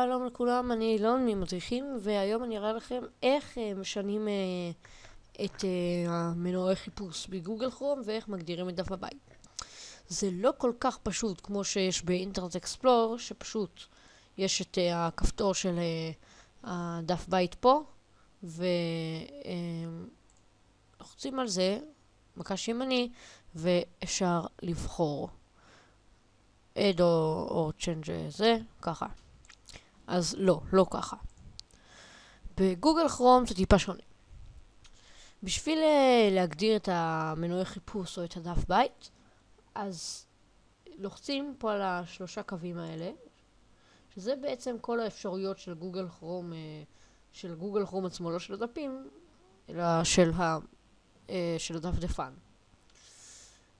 שלום לכולם, אני אילון ממדריכים, והיום אני אראה לכם איך משנים את המנועי חיפוש בגוגל כרום ואיך מגדירים את דף הבית. זה לא כל כך פשוט כמו שיש באינטרנט אקספלורר, שפשוט יש את הכפתור של הדף בית פה, ולוחצים על זה, מקש ימני, ואפשר לבחור add או change זה, ככה. אז לא ככה. בגוגל כרום זה טיפה שונה. בשביל להגדיר את המנועי חיפוש או את הדף בית, אז לוחצים פה על השלושה קווים האלה, שזה בעצם כל האפשרויות של גוגל כרום, של גוגל כרום עצמו, לא של הדפים, אלא של הדפדפן.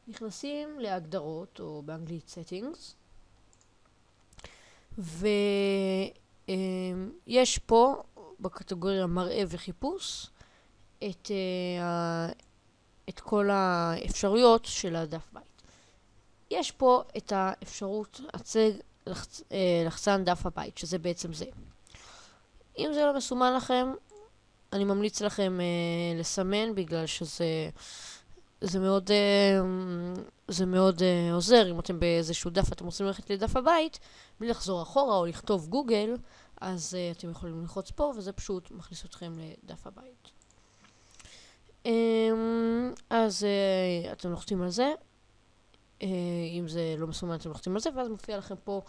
נכנסים להגדרות, או באנגלית settings, ויש פה בקטגוריה מראה וחיפוש את כל האפשרויות של הדף בית. יש פה את האפשרות הצג לחצן דף הבית, שזה בעצם זה. אם זה לא מסומן לכם, אני ממליץ לכם לסמן, בגלל זה מאוד עוזר. אם אתם באיזשהו דף אתם רוצים ללכת לדף הבית בלי לחזור אחורה או לכתוב גוגל, אז אתם יכולים ללחוץ פה, וזה פשוט מכניס אתכם לדף הבית. אז אתם לוחצים על זה. אם זה לא מסומן אתם לוחצים על זה, ואז מופיע לכם פה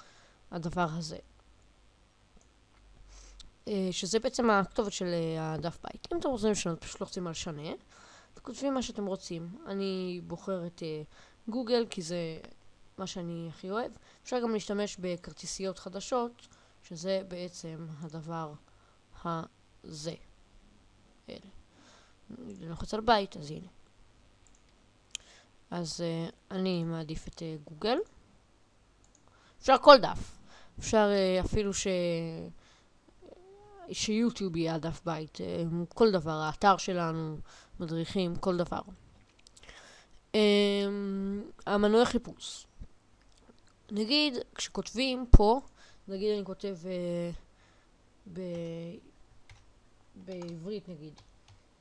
הדבר הזה, שזה בעצם הכתובת של הדף בית. אם אתם רוצים לשנות, פשוט לוחצים על שנה וכותבים מה שאתם רוצים. אני בוחר את גוגל כי זה מה שאני הכי אוהב. אפשר גם להשתמש בכרטיסיות חדשות, שזה בעצם הדבר הזה. אני לוחץ על בית, אז הנה. אז אני מעדיף את גוגל. אפשר כל דף. אפשר אפילו שיוטיוב יהיה הדף בית. כל דבר, האתר שלנו, מדריכים, כל דבר. המנועי חיפוש. נגיד, כשכותבים פה, נגיד אני כותב בעברית, נגיד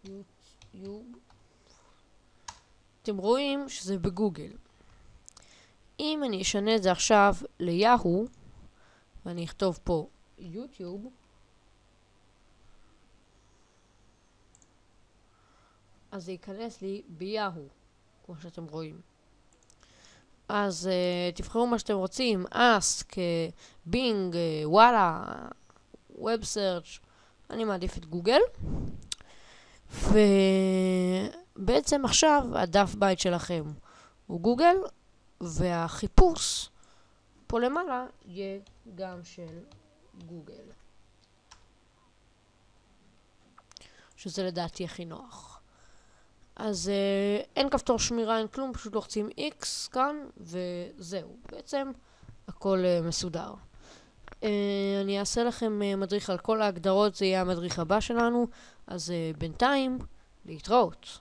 יוטיוב, אתם רואים שזה בגוגל. אם אני אשנה את זה עכשיו ליהו, ואני אכתוב פה יוטיוב, אז זה ייכנס לי ביהו, כמו שאתם רואים. אז תבחרו מה שאתם רוצים, אסק, בינג, וואלה, ווב סרצ'. אני מעדיף את גוגל. ובעצם עכשיו הדף בית שלכם הוא גוגל, והחיפוש פה למעלה יהיה גם של גוגל, שזה לדעתי הכי נוח. אז אין כפתור שמירה, אין כלום, פשוט לוחצים X כאן וזהו. בעצם הכל מסודר. אני אעשה לכם מדריך על כל ההגדרות, זה יהיה המדריך הבא שלנו. אז בינתיים, להתראות.